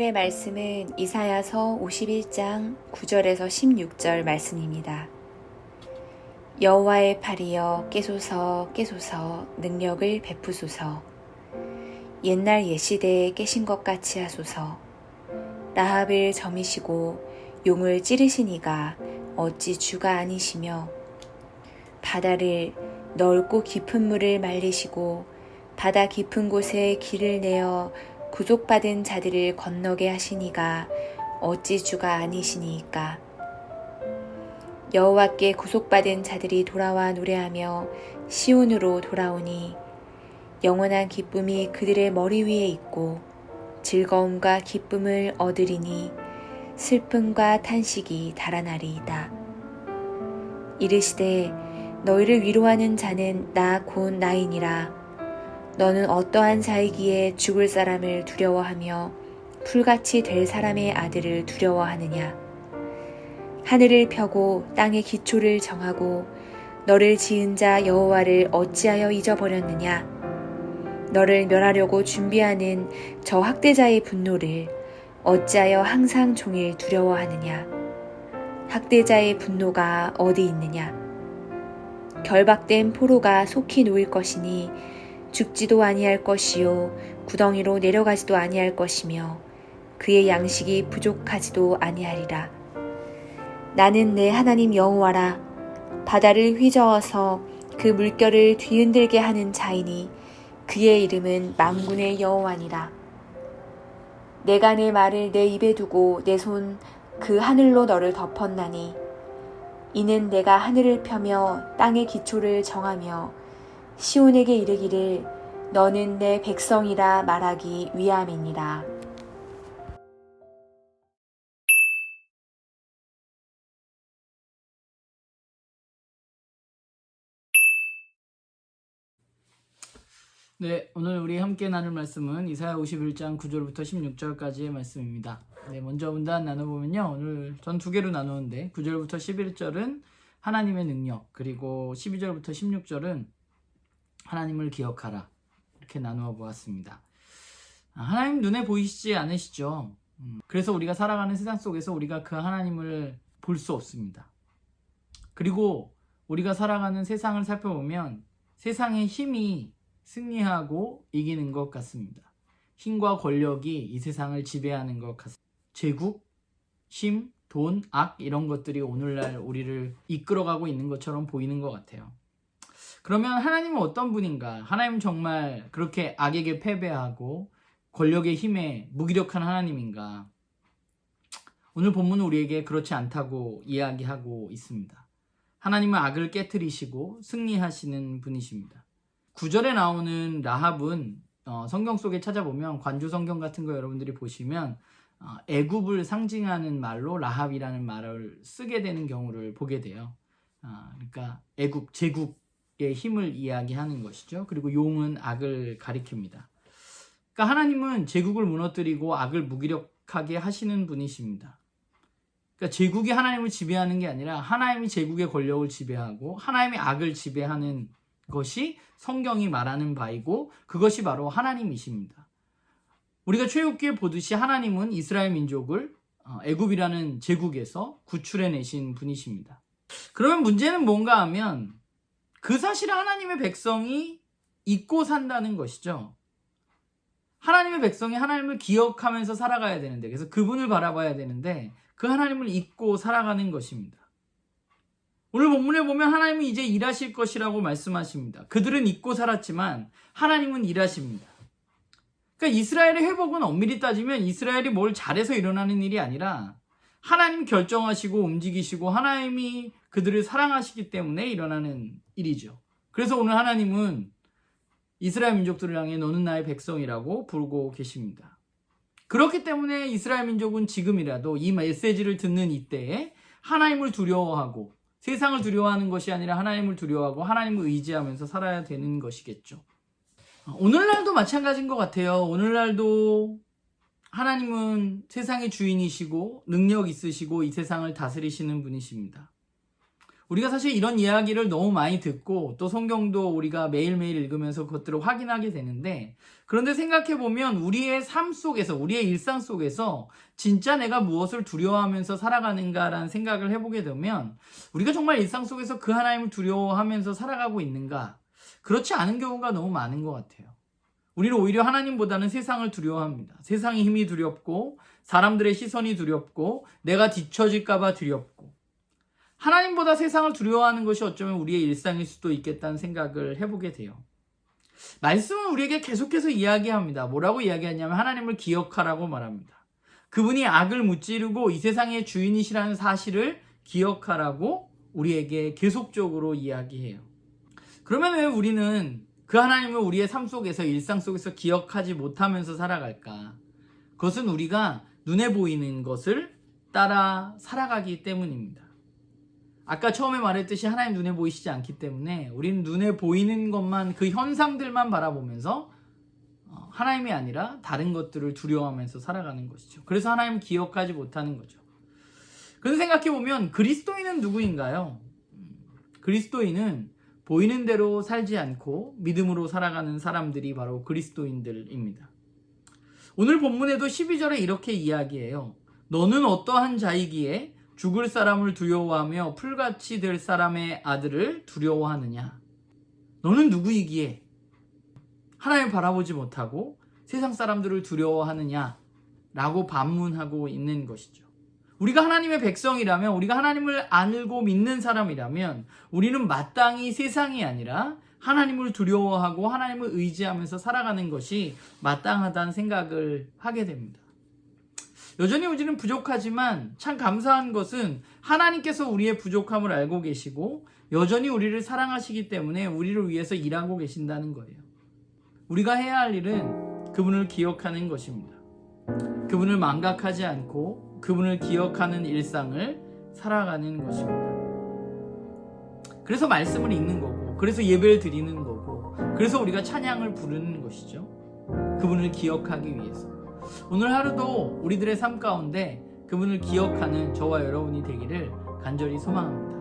오늘의 말씀은 이사야서 51장 9절에서 16절 말씀입니다. 여호와의 팔이여 깨소서 깨소서 능력을 베푸소서. 옛날 옛시대에 깨신 것 같이 하소서. 라합을 점이시고 용을 찌르신 이가 어찌 주가 아니시며, 바다를 넓고 깊은 물을 말리시고 바다 깊은 곳에 길을 내어 구속받은 자들을 건너게 하시니가 어찌 주가 아니시니이까. 여호와께 구속받은 자들이 돌아와 노래하며 시온으로 돌아오니 영원한 기쁨이 그들의 머리 위에 있고 즐거움과 기쁨을 얻으리니 슬픔과 탄식이 달아나리이다. 이르시되 너희를 위로하는 자는 나 곧 나이니라. 너는 어떠한 자이기에 죽을 사람을 두려워하며 풀같이 될 사람의 아들을 두려워하느냐. 하늘을 펴고 땅의 기초를 정하고 너를 지은 자 여호와를 어찌하여 잊어버렸느냐. 너를 멸하려고 준비하는 저 학대자의 분노를 어찌하여 항상 종일 두려워하느냐. 학대자의 분노가 어디 있느냐. 결박된 포로가 속히 놓일 것이니 죽지도 아니할 것이요 구덩이로 내려가지도 아니할 것이며 그의 양식이 부족하지도 아니하리라. 나는 내 하나님 여호와라. 바다를 휘저어서 그 물결을 뒤흔들게 하는 자이니 그의 이름은 만군의 여호와니라. 내가 내 말을 내 입에 두고 내 손 그 하늘로 너를 덮었나니 이는 내가 하늘을 펴며 땅의 기초를 정하며 시온에게 이르기를 너는 내 백성이라 말하기 위함이니라. 네, 오늘 우리 함께 나눌 말씀은 이사야 51장 9절부터 16절까지의 말씀입니다. 네, 먼저 문단 나눠보면요. 오늘 전 두 개로 나누는데 9절부터 11절은 하나님의 능력, 그리고 12절부터 16절은 하나님을 기억하라. 이렇게 나누어 보았습니다. 하나님 눈에 보이시지 않으시죠? 그래서 우리가 살아가는 세상 속에서 우리가 그 하나님을 볼 수 없습니다. 그리고 우리가 살아가는 세상을 살펴보면 세상의 힘이 승리하고 이기는 것 같습니다. 힘과 권력이 이 세상을 지배하는 것 같습니다. 제국, 힘, 돈, 악 이런 것들이 오늘날 우리를 이끌어가고 있는 것처럼 보이는 것 같아요. 그러면 하나님은 어떤 분인가? 하나님은 정말 그렇게 악에게 패배하고 권력의 힘에 무기력한 하나님인가? 오늘 본문은 우리에게 그렇지 않다고 이야기하고 있습니다. 하나님은 악을 깨트리시고 승리하시는 분이십니다. 9절에 나오는 라합은 성경 속에 찾아보면 관조 성경 같은 거 여러분들이 보시면 애굽을 상징하는 말로 라합이라는 말을 쓰게 되는 경우를 보게 돼요. 그러니까 애굽, 제국의 힘을 이야기하는 것이죠. 그리고 용은 악을 가리킵니다. 그러니까 하나님은 제국을 무너뜨리고 악을 무기력하게 하시는 분이십니다. 그러니까 제국이 하나님을 지배하는 게 아니라 하나님이 제국의 권력을 지배하고 하나님이 악을 지배하는 것이 성경이 말하는 바이고 그것이 바로 하나님이십니다. 우리가 출애굽기에 보듯이 하나님은 이스라엘 민족을 애굽이라는 제국에서 구출해내신 분이십니다. 그러면 문제는 뭔가 하면 그 사실을 하나님의 백성이 잊고 산다는 것이죠. 하나님의 백성이 하나님을 기억하면서 살아가야 되는데, 그래서 그분을 바라봐야 되는데 그 하나님을 잊고 살아가는 것입니다. 오늘 본문에 보면 하나님은 이제 일하실 것이라고 말씀하십니다. 그들은 잊고 살았지만 하나님은 일하십니다. 그러니까 이스라엘의 회복은 엄밀히 따지면 이스라엘이 뭘 잘해서 일어나는 일이 아니라 하나님 결정하시고 움직이시고 하나님이 그들을 사랑하시기 때문에 일어나는 일이죠. 그래서 오늘 하나님은 이스라엘 민족들을 향해 너는 나의 백성이라고 부르고 계십니다. 그렇기 때문에 이스라엘 민족은 지금이라도 이 메시지를 듣는 이때에 하나님을 두려워하고 세상을 두려워하는 것이 아니라 하나님을 두려워하고 하나님을 의지하면서 살아야 되는 것이겠죠. 오늘날도 마찬가지인 것 같아요. 오늘날도 하나님은 세상의 주인이시고 능력 있으시고 이 세상을 다스리시는 분이십니다. 우리가 사실 이런 이야기를 너무 많이 듣고 또 성경도 우리가 매일매일 읽으면서 그것들을 확인하게 되는데, 그런데 생각해보면 우리의 삶 속에서, 우리의 일상 속에서 진짜 내가 무엇을 두려워하면서 살아가는가라는 생각을 해보게 되면 우리가 정말 일상 속에서 그 하나님을 두려워하면서 살아가고 있는가? 그렇지 않은 경우가 너무 많은 것 같아요. 우리는 오히려 하나님보다는 세상을 두려워합니다. 세상의 힘이 두렵고 사람들의 시선이 두렵고 내가 뒤처질까봐 두렵고, 하나님보다 세상을 두려워하는 것이 어쩌면 우리의 일상일 수도 있겠다는 생각을 해보게 돼요. 말씀은 우리에게 계속해서 이야기합니다. 뭐라고 이야기하냐면 하나님을 기억하라고 말합니다. 그분이 악을 무찌르고 이 세상의 주인이시라는 사실을 기억하라고 우리에게 계속적으로 이야기해요. 그러면 왜 우리는 그 하나님을 우리의 삶 속에서, 일상 속에서 기억하지 못하면서 살아갈까? 그것은 우리가 눈에 보이는 것을 따라 살아가기 때문입니다. 아까 처음에 말했듯이 하나님 눈에 보이시지 않기 때문에 우리는 눈에 보이는 것만, 그 현상들만 바라보면서 하나님이 아니라 다른 것들을 두려워하면서 살아가는 것이죠. 그래서 하나님을 기억하지 못하는 거죠. 그래서 생각해보면 그리스도인은 누구인가요? 그리스도인은 보이는 대로 살지 않고 믿음으로 살아가는 사람들이 바로 그리스도인들입니다. 오늘 본문에도 12절에 이렇게 이야기해요. 너는 어떠한 자이기에 죽을 사람을 두려워하며 풀같이 될 사람의 아들을 두려워하느냐? 너는 누구이기에 하나님을 바라보지 못하고 세상 사람들을 두려워하느냐? 라고 반문하고 있는 것이죠. 우리가 하나님의 백성이라면, 우리가 하나님을 알고 믿는 사람이라면 우리는 마땅히 세상이 아니라 하나님을 두려워하고 하나님을 의지하면서 살아가는 것이 마땅하다는 생각을 하게 됩니다. 여전히 우리는 부족하지만 참 감사한 것은 하나님께서 우리의 부족함을 알고 계시고 여전히 우리를 사랑하시기 때문에 우리를 위해서 일하고 계신다는 거예요. 우리가 해야 할 일은 그분을 기억하는 것입니다. 그분을 망각하지 않고 그분을 기억하는 일상을 살아가는 것입니다. 그래서 말씀을 읽는 거고, 그래서 예배를 드리는 거고, 그래서 우리가 찬양을 부르는 것이죠. 그분을 기억하기 위해서. 오늘 하루도 우리들의 삶 가운데 그분을 기억하는 저와 여러분이 되기를 간절히 소망합니다.